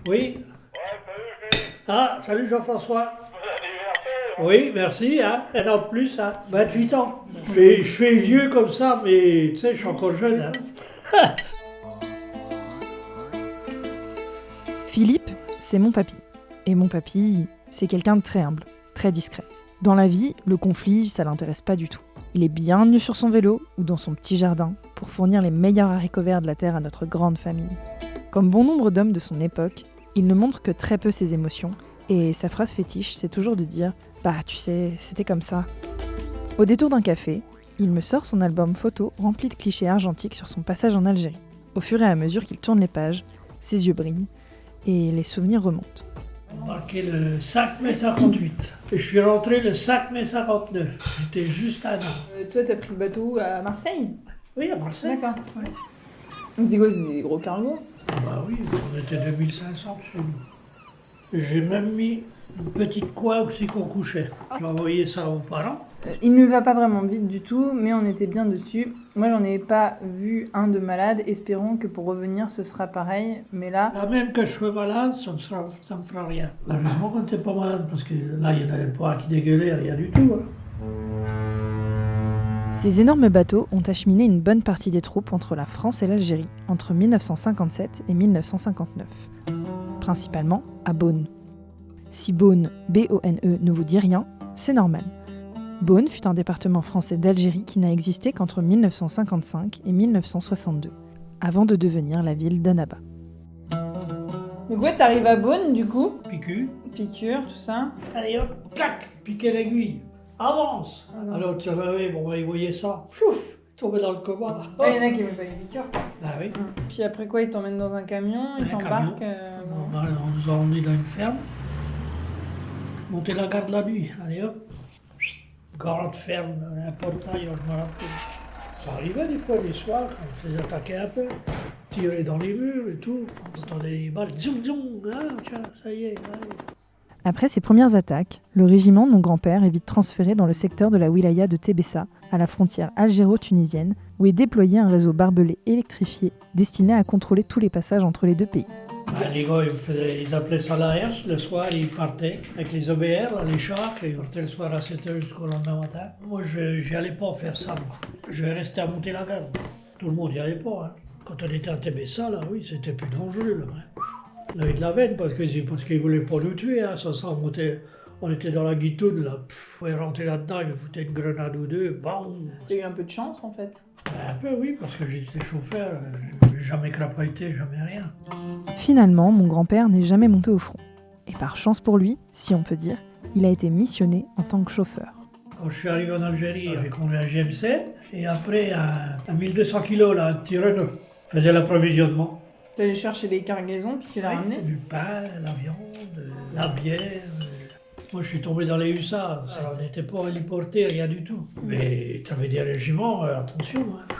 Oui. Ah, salut Jean-François. Oui, merci, hein. Un an de plus, hein. 28 ans. Je fais vieux comme ça, mais tu sais, je suis encore jeune, hein. Philippe, c'est mon papy. Et mon papy, c'est quelqu'un de très humble, très discret. Dans la vie, le conflit, ça l'intéresse pas du tout. Il est bienvenu sur son vélo ou dans son petit jardin pour fournir les meilleurs haricots verts de la terre à notre grande famille. Comme bon nombre d'hommes de son époque, il ne montre que très peu ses émotions et sa phrase fétiche, c'est toujours de dire « Bah, tu sais, c'était comme ça ». Au détour d'un café, il me sort son album photo rempli de clichés argentiques sur son passage en Algérie. Au fur et à mesure qu'il tourne les pages, ses yeux brillent et les souvenirs remontent. Marqué le 5 mai 58. Et je suis rentré le 5 mai 59. J'étais juste à Nantes. Toi, t'as pris le bateau à Marseille? Oui, à Marseille. D'accord. Ouais. C'est quoi, c'est des gros cargos? Ah bah oui, on était 2500 chez nous. Et j'ai même mis une petite coin aussi qu'on couchait. J'ai envoyé ça aux parents. Il ne va pas vraiment vite du tout, mais on était bien dessus. Moi, j'en ai pas vu un de malade. Espérons que pour revenir, ce sera pareil. Mais là, Là même que je sois malade, ça me fera rien. Heureusement qu'on n'était pas malade, parce que là, il n'y en avait pas qui dégueulait, rien du tout. Hein. Ces énormes bateaux ont acheminé une bonne partie des troupes entre la France et l'Algérie entre 1957 et 1959, principalement à Beaune. Si Beaune, B-O-N-E, ne vous dit rien, c'est normal. Beaune fut un département français d'Algérie qui n'a existé qu'entre 1955 et 1962, avant de devenir la ville d'Annaba. donc ouais, t'arrives à Beaune, du coup. Picu. Piqûre, tout ça. Allez hop, clac, piquer l'aiguille. Avance. Alors tu avais, bon, ils voyaient ça, plouf, tombé dans le coma. Ah, il y en a qui n'aimaient pas les piqûres. Bah oui. Puis après quoi, ils t'emmènent dans un camion, ils Un t'embarquent. Bon, on nous a emmenés dans une ferme. Monter la garde la nuit, allez hop. Grande ferme, un portail, je me rappelle. Ça arrivait des fois les soirs, quand on faisait attaquer un peu. Tirer dans les murs et tout. On entendait les balles, zoom zoom, ah tiens, ça y est, allez. Après ces premières attaques, le régiment de mon grand-père est vite transféré dans le secteur de la wilaya de Tébessa, à la frontière algéro-tunisienne, où est déployé un réseau barbelé électrifié destiné à contrôler tous les passages entre les deux pays. Bah, les gars, ils appelaient ça la herse. Le soir, ils partaient avec les OBR, là, les chars, ils partaient le soir à 7h jusqu'au lendemain matin. Moi, je n'y allais pas faire ça. Moi. Je restais à monter la garde. Tout le monde n'y allait pas. Hein. Quand on était à Tébessa, là, oui, c'était plus dangereux. Là, hein. On avait de la veine parce qu'ils ne voulaient pas nous tuer. Hein. Ça, on était dans la guitoune, là. On est rentré là-dedans, ils nous foutaient une grenade ou deux. Bam. T'as eu un peu de chance, en fait. Un peu, oui, parce que j'étais chauffeur. J'ai jamais crapahuté, jamais rien. Finalement, mon grand-père n'est jamais monté au front. Et par chance pour lui, si on peut dire, il a été missionné en tant que chauffeur. Quand je suis arrivé en Algérie, j'avais conduit un GM7 et après un 1200 kg, là, un petit Renault. Je faisais l'approvisionnement. T'es allé chercher les cargaisons, puis tu l'as ramené. Du pain, la viande, la bière. Moi, je suis tombé dans les hussards. Ça n'était pas héliporté, rien du tout. Mais tu avais des régiments, attention. Hein.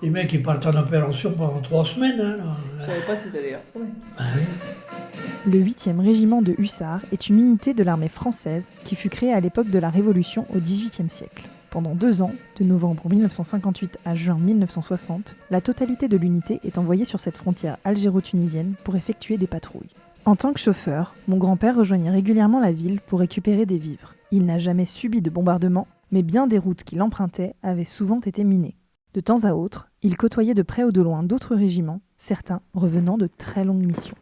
Les mecs, ils partent en opération pendant 3 semaines. Hein, là. Je savais pas si t'allais les retrouver. Ben oui. Le 8e régiment de hussards est une unité de l'armée française qui fut créée à l'époque de la Révolution au XVIIIe siècle. Pendant 2 ans, de novembre 1958 à juin 1960, la totalité de l'unité est envoyée sur cette frontière algéro-tunisienne pour effectuer des patrouilles. En tant que chauffeur, mon grand-père rejoignait régulièrement la ville pour récupérer des vivres. Il n'a jamais subi de bombardement, mais bien des routes qu'il empruntait avaient souvent été minées. De temps à autre, il côtoyait de près ou de loin d'autres régiments, certains revenant de très longues missions.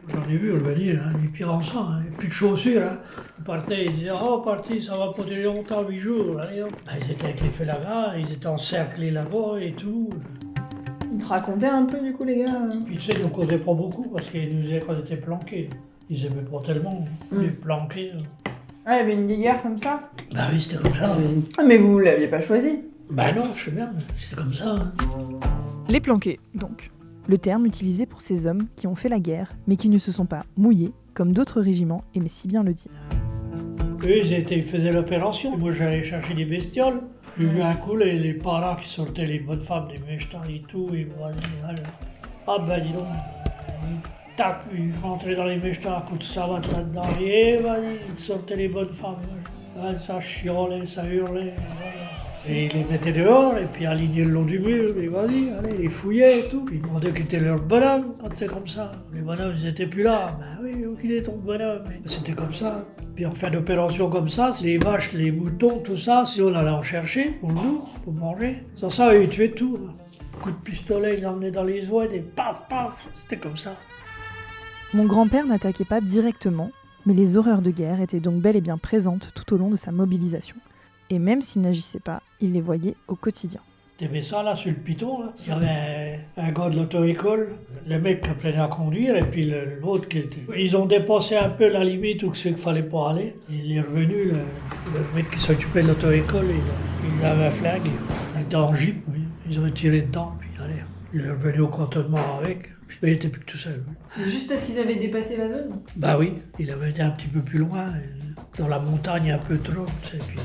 J'en ai vu revenir, hein, les pires en sang, hein, plus de chaussures. Hein. Ils partaient, ils disaient « Oh, parti, ça va pas durer longtemps, 8 jours. » Allez, hop. Ben, ils étaient avec les felagas, ils étaient encerclés là-bas et tout. Ils te racontaient un peu, du coup, les gars Puis tu sais, ils ne causaient pas beaucoup parce qu'ils nous disaient qu'on était planqués. Ils aimaient pas tellement les planqués. Ah, il y avait une guéguerre comme ça? Bah oui, c'était comme ça. Ah, mais vous l'aviez pas choisi? Bah non, je sais bien, c'était comme ça. Hein. Les planqués, donc. Le terme utilisé pour ces hommes qui ont fait la guerre, mais qui ne se sont pas mouillés, comme d'autres régiments aimaient si bien le dire. Eux, ils faisaient l'opération. Moi, j'allais chercher des bestioles. J'ai vu un coup les parents qui sortaient, les bonnes femmes, des méchants et tout. Et voilà. Ah ben dis donc. Tac, ils rentraient dans les méchants à coups de savate là-dedans. Et vas-y, ils sortaient les bonnes femmes. Ça chiolait, ça hurlait. Voilà. Et il les mettait dehors, et puis alignait le long du mur, et vas-y, allez, les fouillait et tout. Puis il demandait qui était leur bonhomme quand c'était comme ça. Les bonhommes, ils étaient plus là. Ben oui, qui est ton bonhomme? Et c'était comme ça. Puis en fin d'opération comme ça, les vaches, les moutons, tout ça, si on allait en chercher pour nous, pour manger. Sans ça, ils tuaient tout. Coup de pistolet, ils l'emmenaient dans les oies, et paf, paf, c'était comme ça. Mon grand-père n'attaquait pas directement, mais les horreurs de guerre étaient donc bel et bien présentes tout au long de sa mobilisation. Et même s'il n'agissait pas, il les voyait au quotidien. T'aimais ça là sur le piton là? Il y avait un gars de l'auto-école, le mec qui apprenait à conduire et puis l'autre qui était... Ils ont dépassé un peu la limite où c'est qu'il fallait pas aller. Il est revenu, le mec qui s'occupait de l'auto-école, il avait un flingue, il était en jeep, oui. Ils ont tiré dedans, puis allez, il est revenu au cantonnement avec. Mais il était plus que tout seul. Oui. Juste parce qu'ils avaient dépassé la zone? Bah oui, il avait été un petit peu plus loin, dans la montagne un peu trop, tu sais, puis...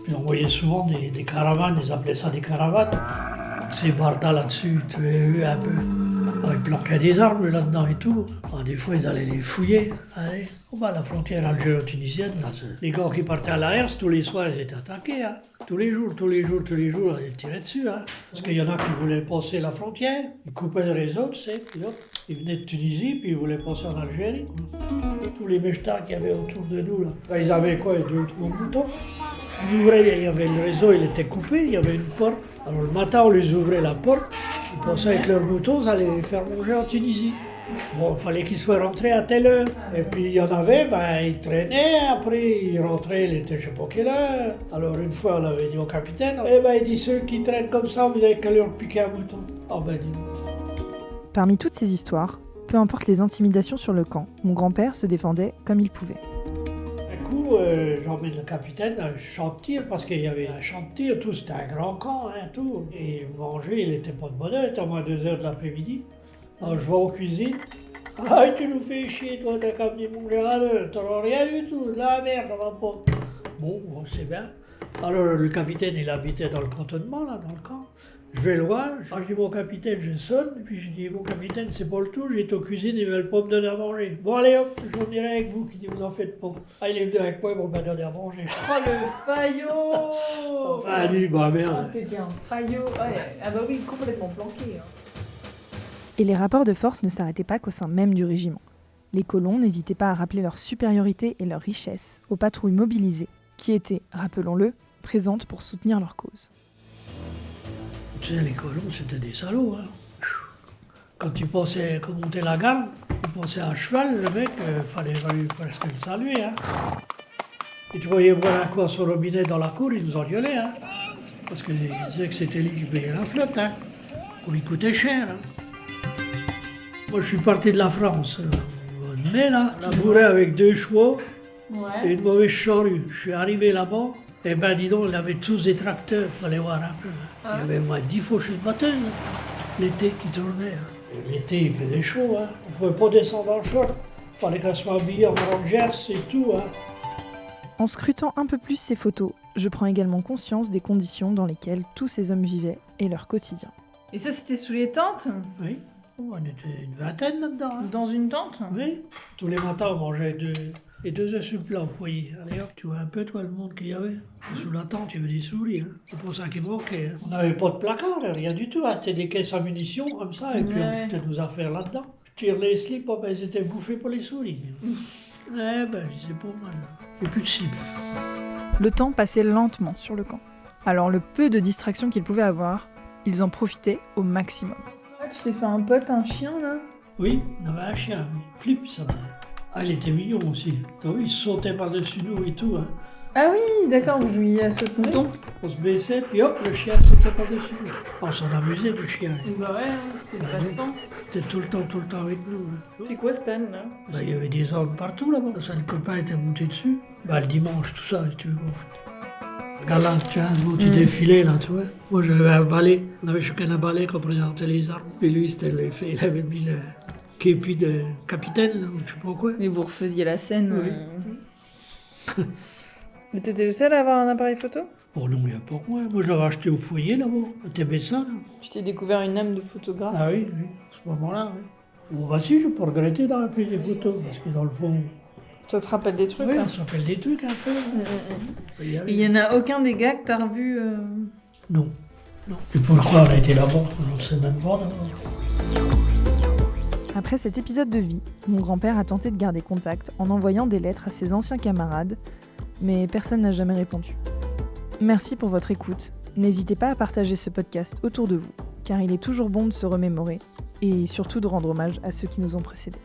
Puis on voyait souvent des caravanes, ils appelaient ça des caravanes. Ces bardas là-dessus, tu as eu un peu. Ils planquaient des armes là-dedans et tout. Alors, des fois, ils allaient les fouiller. Allez. Oh, bah, la frontière algéro-tunisienne, là, les gars qui partaient à la herse, tous les soirs, ils étaient attaqués. Hein. Tous les jours, ils tiraient dessus. Hein. Parce qu'il y en a qui voulaient passer la frontière, ils coupaient le réseau, tu sais, puis hop, ils venaient de Tunisie, puis ils voulaient passer en Algérie. Tous les mechtas qu'il y avait autour de nous, là. Bah, ils avaient quoi, 2 ou 3 moutons. Ils ouvraient, il y avait le réseau, il était coupé, il y avait une porte. Alors le matin, on les ouvrait la porte, ils passaient avec leurs moutons, ils allaient les faire manger en Tunisie. Bon, il fallait qu'ils soient rentrés à telle heure. Et puis il y en avait, ben, ils traînaient, après ils rentraient, il était je sais pas quelle heure. Alors une fois, on avait dit au capitaine, eh ben, il dit ceux qui traînent comme ça, vous avez qu'à leur piquer un mouton. Ah ben, dis. Parmi toutes ces histoires, peu importe les intimidations sur le camp, mon grand-père se défendait comme il pouvait. Un coup, j'emmène le capitaine à un champ de tir, parce qu'il y avait un champ de tir, tout, c'était un grand camp, hein, tout. Et manger, il n'était pas de bonne heure, il était à moins 2h de l'après-midi. Alors je vais aux cuisines. Ah, tu nous fais chier, toi, t'as qu'à venir manger à l'heure, t'auras rien du tout, de la merde, on va pas. Bon, c'est bien. Alors le capitaine, il habitait dans le cantonnement, là, dans le camp. Je vais le voir, je dis mon capitaine, je sonne, et puis je dis mon capitaine, c'est pas le tout, j'étais aux cuisines, ils veulent pas me donner à manger. Bon allez hop, je venirai avec vous, qui dit vous en faites pas. Ah il est venu avec moi, ils vont me donner à manger. Oh le faillot! Ah dit, bah merde. Oh, t'étais un faillot. Ouais. Ah bah oui, complètement planqué. Hein. Et les rapports de force ne s'arrêtaient pas qu'au sein même du régiment. Les colons n'hésitaient pas à rappeler leur supériorité et leur richesse aux patrouilles mobilisées, qui étaient, rappelons-le, présentes pour soutenir leur cause. Tu sais, les colons, c'était des salauds. Hein. Quand tu pensais monter la garde, tu pensais à cheval, le mec, fallait presque le saluer. Hein. Et tu voyais boire un coup à son robinet dans la cour, il nous engueulait. Hein. Parce qu'il disait que c'était lui qui payait la flotte. Hein. Ou il coûtait cher. Hein. Moi, je suis parti de la France. Mais là, labouré avec 2 chevaux et une mauvaise charrue. Je suis arrivé là-bas. Eh ben dis donc, il avait tous des tracteurs, il fallait voir un peu. Il y avait moins 10 fauchés de batteuse, l'été qui tournait. Et l'été, il faisait chaud, hein. On ne pouvait pas descendre en short. Il fallait qu'elle soit habillée en rangers et tout. Hein. En scrutant un peu plus ces photos, je prends également conscience des conditions dans lesquelles tous ces hommes vivaient et leur quotidien. Et ça, c'était sous les tentes? Oui, on était une vingtaine là-dedans. Hein. Dans une tente? Oui, tous les matins, on mangeait 2 œufs sur le plat au foyer. Allez hop, tu vois un peu, toi, le monde qu'il y avait. Sous la tente, il y avait des souris. Hein. C'est pour ça qu'il manquait. Hein. On n'avait pas de placard, rien du tout. Hein. C'était des caisses à munitions comme ça, et puis on foutait nos affaires là-dedans. Je tire les slips, oh, ben, ils étaient bouffés par les souris. Eh ben, c'est pas mal. Et plus de cibles. Le temps passait lentement sur le camp. Alors le peu de distractions qu'ils pouvaient avoir, ils en profitaient au maximum. Ah, tu t'es fait un pote, un chien, là? Oui, on avait un chien, oui. Flip, ça va. Ah, il était mignon aussi. T'as vu, il sautait par-dessus nous et tout. Hein. Ah oui, d'accord, vous jouiez à saute-mouton. On se baissait, puis hop, le chien sautait par-dessus nous. On s'en amusait, le chien. Bah ouais, c'était le passe-temps. C'était tout le temps avec nous. Hein. C'est quoi Stan, là? Bah, il y avait des ordres partout là-bas. Ça, le copain était monté dessus. Bah, le dimanche, tout ça, si tu veux. Regarde là, tiens, un petit défilé là, tu vois. Moi, j'avais un balai. On avait chacun un balai qui représentait les armes. Puis lui, c'était l'effet. Il avait mis le képi de capitaine, là, ou je sais pas quoi. Mais vous refaisiez la scène. Oui. Mais t'étais le seul à avoir un appareil photo? Oh non, il n'y a pas que moi. Moi, je l'avais acheté au foyer là-bas, à Tébessa. Là. Tu t'es découvert une âme de photographe? Ah oui, à ce moment-là, oui. Bon, bah si, je peux regretter d'avoir pris des photos, parce que dans le fond, Ça te rappelle des trucs Oui, hein. on se rappelle des trucs un peu. Il y avait- Et il y en a aucun des gars que t'as revu Non. Non. Et pourquoi on a été là-bas? On ne sait même pas d'abord. Après cet épisode de vie, mon grand-père a tenté de garder contact en envoyant des lettres à ses anciens camarades, mais personne n'a jamais répondu. Merci pour votre écoute. N'hésitez pas à partager ce podcast autour de vous, car il est toujours bon de se remémorer et surtout de rendre hommage à ceux qui nous ont précédés.